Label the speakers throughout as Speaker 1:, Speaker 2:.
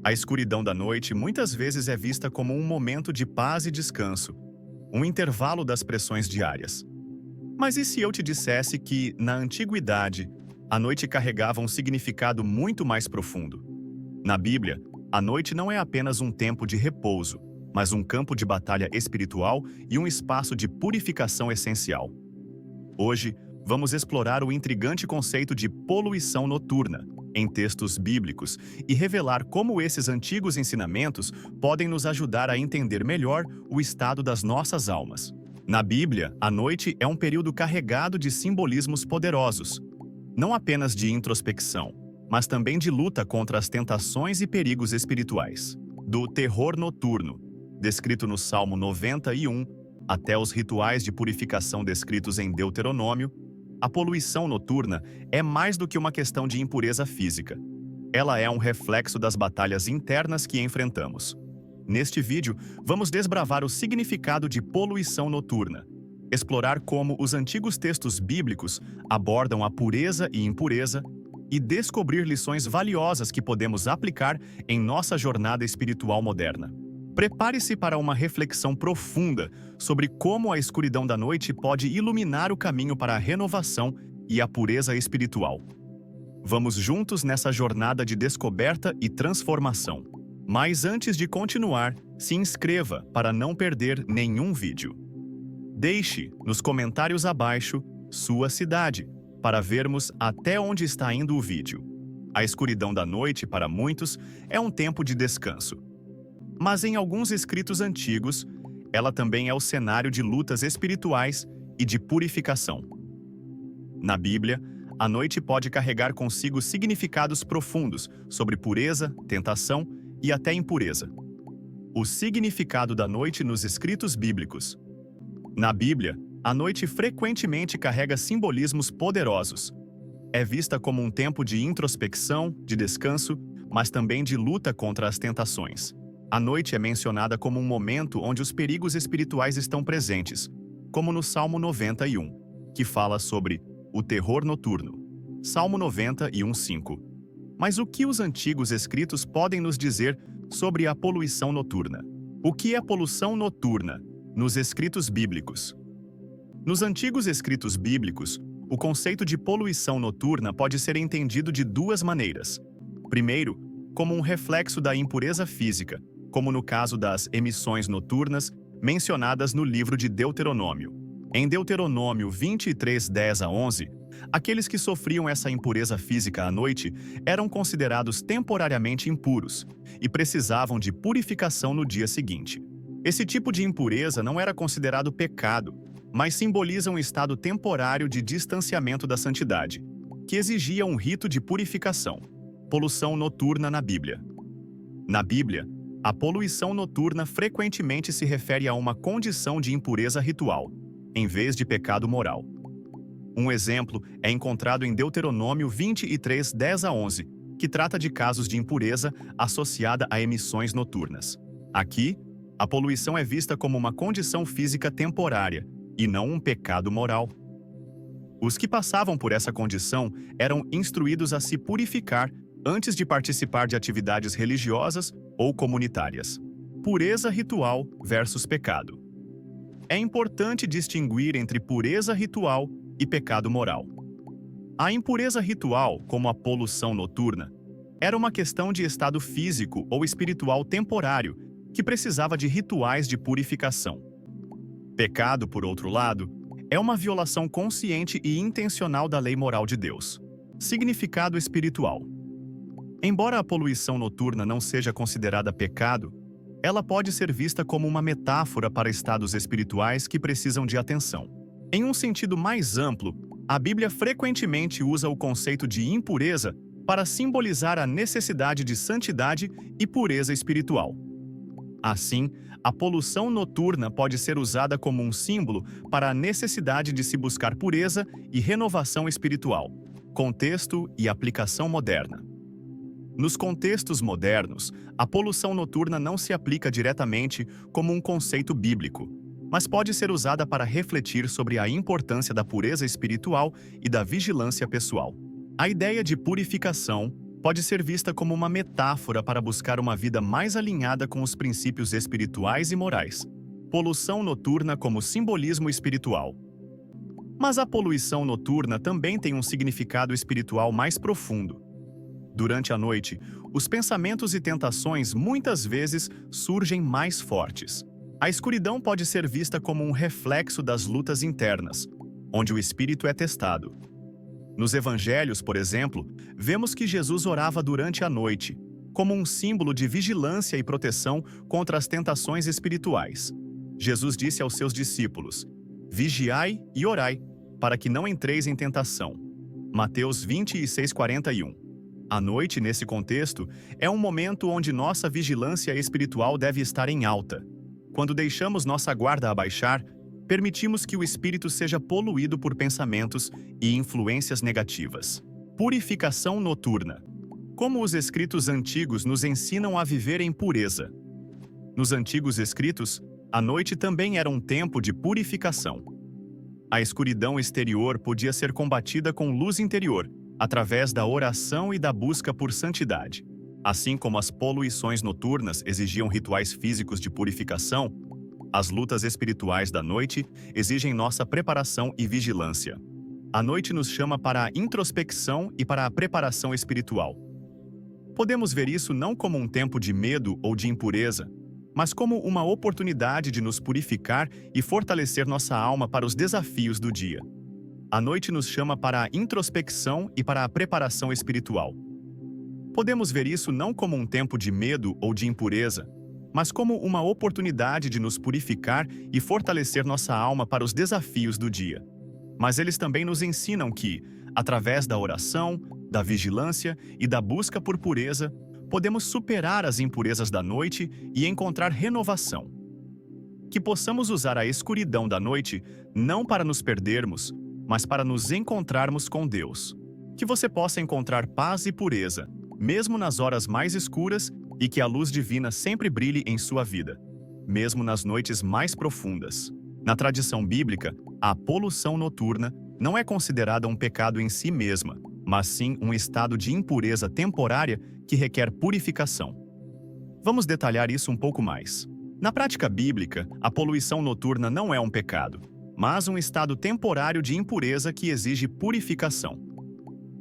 Speaker 1: A escuridão da noite muitas vezes é vista como um momento de paz e descanso, um intervalo das pressões diárias. Mas e se eu te dissesse que, na antiguidade, a noite carregava um significado muito mais profundo? Na Bíblia, a noite não é apenas um tempo de repouso, mas um campo de batalha espiritual e um espaço de purificação essencial. Hoje, vamos explorar o intrigante conceito de poluição noturna em textos bíblicos e revelar como esses antigos ensinamentos podem nos ajudar a entender melhor o estado das nossas almas. Na Bíblia, a noite é um período carregado de simbolismos poderosos, não apenas de introspecção, mas também de luta contra as tentações e perigos espirituais. Do terror noturno, descrito no Salmo 91, até os rituais de purificação descritos em Deuteronômio, a poluição noturna é mais do que uma questão de impureza física. Ela é um reflexo das batalhas internas que enfrentamos. Neste vídeo, vamos desbravar o significado de poluição noturna, explorar como os antigos textos bíblicos abordam a pureza e impureza e descobrir lições valiosas que podemos aplicar em nossa jornada espiritual moderna. Prepare-se para uma reflexão profunda sobre como a escuridão da noite pode iluminar o caminho para a renovação e a pureza espiritual. Vamos juntos nessa jornada de descoberta e transformação. Mas antes de continuar, se inscreva para não perder nenhum vídeo. Deixe, nos comentários abaixo, sua cidade, para vermos até onde está indo o vídeo. A escuridão da noite, para muitos, é um tempo de descanso. Mas em alguns escritos antigos, ela também é o cenário de lutas espirituais e de purificação. Na Bíblia, a noite pode carregar consigo significados profundos sobre pureza, tentação e até impureza. O significado da noite nos escritos bíblicos. Na Bíblia, a noite frequentemente carrega simbolismos poderosos. É vista como um tempo de introspecção, de descanso, mas também de luta contra as tentações. A noite é mencionada como um momento onde os perigos espirituais estão presentes, como no Salmo 91, que fala sobre o terror noturno. Salmo 91:5. Mas o que os antigos escritos podem nos dizer sobre a poluição noturna? O que é poluição noturna nos escritos bíblicos? Nos antigos escritos bíblicos, o conceito de poluição noturna pode ser entendido de duas maneiras. Primeiro, como um reflexo da impureza física, como no caso das emissões noturnas mencionadas no livro de Deuteronômio. Em Deuteronômio 23:10-11, aqueles que sofriam essa impureza física à noite eram considerados temporariamente impuros e precisavam de purificação no dia seguinte. Esse tipo de impureza não era considerado pecado, mas simboliza um estado temporário de distanciamento da santidade, que exigia um rito de purificação. Poluição noturna na Bíblia. Na Bíblia, a poluição noturna frequentemente se refere a uma condição de impureza ritual, em vez de pecado moral. Um exemplo é encontrado em Deuteronômio 23:10-11, que trata de casos de impureza associada a emissões noturnas. Aqui, a poluição é vista como uma condição física temporária, e não um pecado moral. Os que passavam por essa condição eram instruídos a se purificar antes de participar de atividades religiosas ou comunitárias. Pureza ritual versus pecado. É importante distinguir entre pureza ritual e pecado moral. A impureza ritual, como a poluição noturna, era uma questão de estado físico ou espiritual temporário que precisava de rituais de purificação. Pecado, por outro lado, é uma violação consciente e intencional da lei moral de Deus. Significado espiritual. Embora a poluição noturna não seja considerada pecado, ela pode ser vista como uma metáfora para estados espirituais que precisam de atenção. Em um sentido mais amplo, a Bíblia frequentemente usa o conceito de impureza para simbolizar a necessidade de santidade e pureza espiritual. Assim, a poluição noturna pode ser usada como um símbolo para a necessidade de se buscar pureza e renovação espiritual. Contexto e aplicação moderna. Nos contextos modernos, a poluição noturna não se aplica diretamente como um conceito bíblico, mas pode ser usada para refletir sobre a importância da pureza espiritual e da vigilância pessoal. A ideia de purificação, pode ser vista como uma metáfora para buscar uma vida mais alinhada com os princípios espirituais e morais. Poluição noturna como simbolismo espiritual. Mas a poluição noturna também tem um significado espiritual mais profundo. Durante a noite, os pensamentos e tentações muitas vezes surgem mais fortes. A escuridão pode ser vista como um reflexo das lutas internas, onde o espírito é testado. Nos evangelhos, por exemplo, vemos que Jesus orava durante a noite, como um símbolo de vigilância e proteção contra as tentações espirituais. Jesus disse aos seus discípulos: "Vigiai e orai, para que não entreis em tentação." Mateus 26:41. A noite, nesse contexto, é um momento onde nossa vigilância espiritual deve estar em alta. Quando deixamos nossa guarda abaixar, permitimos que o espírito seja poluído por pensamentos e influências negativas. Purificação noturna. Como os escritos antigos nos ensinam a viver em pureza. Nos antigos escritos, a noite também era um tempo de purificação. A escuridão exterior podia ser combatida com luz interior, através da oração e da busca por santidade. Assim como as poluições noturnas exigiam rituais físicos de purificação, as lutas espirituais da noite exigem nossa preparação e vigilância. A noite nos chama para a introspecção e para a preparação espiritual. Podemos ver isso não como um tempo de medo ou de impureza, mas como uma oportunidade de nos purificar e fortalecer nossa alma para os desafios do dia. A noite nos chama para a introspecção e para a preparação espiritual. Podemos ver isso não como um tempo de medo ou de impureza, mas como uma oportunidade de nos purificar e fortalecer nossa alma para os desafios do dia. Mas eles também nos ensinam que, através da oração, da vigilância e da busca por pureza, podemos superar as impurezas da noite e encontrar renovação. Que possamos usar a escuridão da noite não para nos perdermos, mas para nos encontrarmos com Deus. Que você possa encontrar paz e pureza, mesmo nas horas mais escuras, e que a luz divina sempre brilhe em sua vida, mesmo nas noites mais profundas. Na tradição bíblica, a poluição noturna não é considerada um pecado em si mesma, mas sim um estado de impureza temporária que requer purificação. Vamos detalhar isso um pouco mais. Na prática bíblica, a poluição noturna não é um pecado, mas um estado temporário de impureza que exige purificação.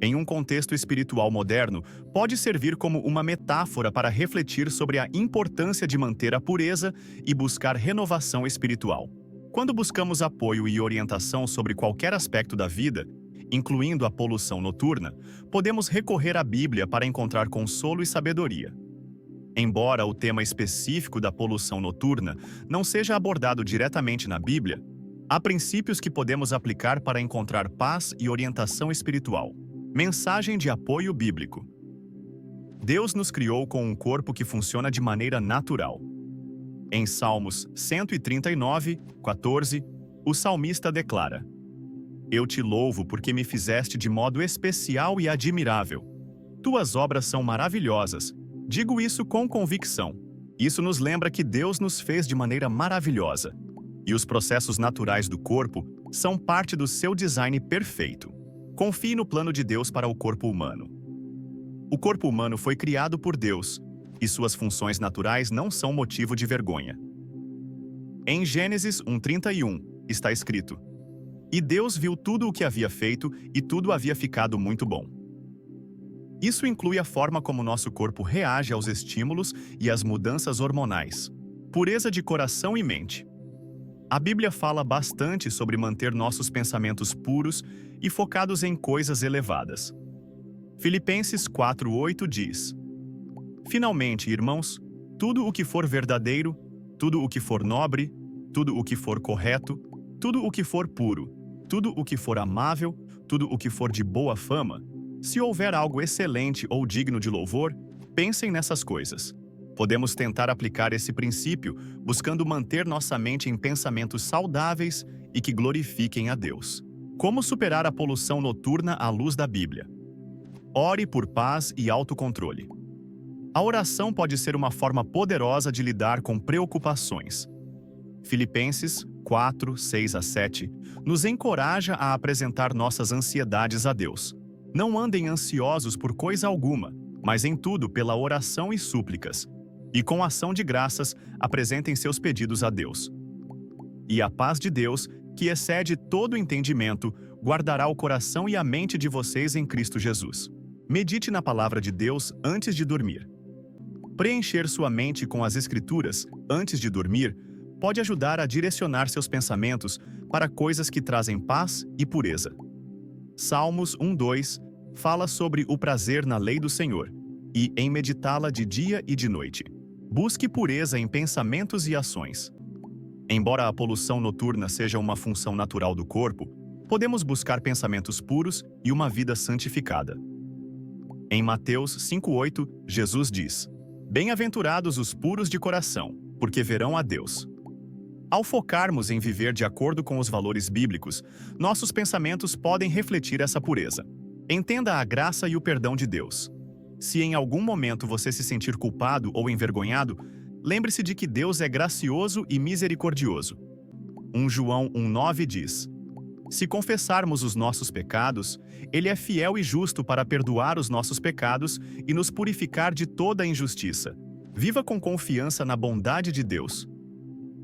Speaker 1: Em um contexto espiritual moderno, pode servir como uma metáfora para refletir sobre a importância de manter a pureza e buscar renovação espiritual. Quando buscamos apoio e orientação sobre qualquer aspecto da vida, incluindo a poluição noturna, podemos recorrer à Bíblia para encontrar consolo e sabedoria. Embora o tema específico da poluição noturna não seja abordado diretamente na Bíblia, há princípios que podemos aplicar para encontrar paz e orientação espiritual. Mensagem de apoio bíblico. Deus nos criou com um corpo que funciona de maneira natural. Em Salmos 139:14, o salmista declara: "Eu te louvo porque me fizeste de modo especial e admirável. Tuas obras são maravilhosas. Digo isso com convicção." Isso nos lembra que Deus nos fez de maneira maravilhosa. E os processos naturais do corpo são parte do seu design perfeito. Confie no plano de Deus para o corpo humano. O corpo humano foi criado por Deus, e suas funções naturais não são motivo de vergonha. Em Gênesis 1:31, está escrito: "E Deus viu tudo o que havia feito, e tudo havia ficado muito bom." Isso inclui a forma como nosso corpo reage aos estímulos e às mudanças hormonais. Pureza de coração e mente. A Bíblia fala bastante sobre manter nossos pensamentos puros e focados em coisas elevadas. Filipenses 4:8 diz: "Finalmente, irmãos, tudo o que for verdadeiro, tudo o que for nobre, tudo o que for correto, tudo o que for puro, tudo o que for amável, tudo o que for de boa fama, se houver algo excelente ou digno de louvor, pensem nessas coisas." Podemos tentar aplicar esse princípio buscando manter nossa mente em pensamentos saudáveis e que glorifiquem a Deus. Como superar a poluição noturna à luz da Bíblia? Ore por paz e autocontrole. A oração pode ser uma forma poderosa de lidar com preocupações. Filipenses 4:6-7 nos encoraja a apresentar nossas ansiedades a Deus. Não andem ansiosos por coisa alguma, mas em tudo pela oração e súplicas. E com ação de graças, apresentem seus pedidos a Deus. E a paz de Deus, que excede todo entendimento, guardará o coração e a mente de vocês em Cristo Jesus. Medite na palavra de Deus antes de dormir. Preencher sua mente com as Escrituras antes de dormir pode ajudar a direcionar seus pensamentos para coisas que trazem paz e pureza. Salmos 1:2 fala sobre o prazer na lei do Senhor e em meditá-la de dia e de noite. Busque pureza em pensamentos e ações. Embora a poluição noturna seja uma função natural do corpo, podemos buscar pensamentos puros e uma vida santificada. Em Mateus 5:8, Jesus diz: "Bem-aventurados os puros de coração, porque verão a Deus." Ao focarmos em viver de acordo com os valores bíblicos, nossos pensamentos podem refletir essa pureza. Entenda a graça e o perdão de Deus. Se em algum momento você se sentir culpado ou envergonhado, lembre-se de que Deus é gracioso e misericordioso. 1 João 1:9 diz: "Se confessarmos os nossos pecados, Ele é fiel e justo para perdoar os nossos pecados e nos purificar de toda a injustiça." Viva com confiança na bondade de Deus.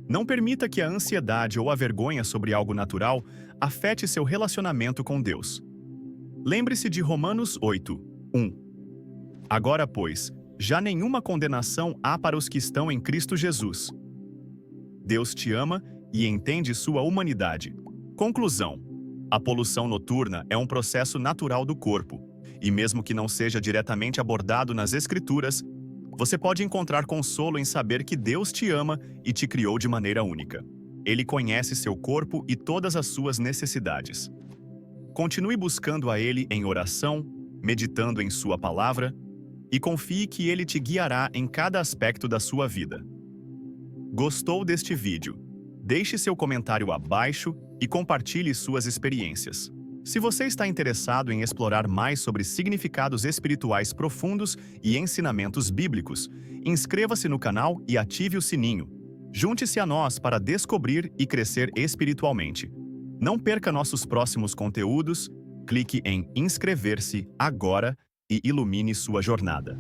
Speaker 1: Não permita que a ansiedade ou a vergonha sobre algo natural afete seu relacionamento com Deus. Lembre-se de Romanos 8:1. "Agora, pois, já nenhuma condenação há para os que estão em Cristo Jesus." Deus te ama e entende sua humanidade. Conclusão: a poluição noturna é um processo natural do corpo, e mesmo que não seja diretamente abordado nas Escrituras, você pode encontrar consolo em saber que Deus te ama e te criou de maneira única. Ele conhece seu corpo e todas as suas necessidades. Continue buscando a Ele em oração, meditando em sua palavra, e confie que Ele te guiará em cada aspecto da sua vida. Gostou deste vídeo? Deixe seu comentário abaixo e compartilhe suas experiências. Se você está interessado em explorar mais sobre significados espirituais profundos e ensinamentos bíblicos, inscreva-se no canal e ative o sininho. Junte-se a nós para descobrir e crescer espiritualmente. Não perca nossos próximos conteúdos, clique em inscrever-se agora e ilumine sua jornada.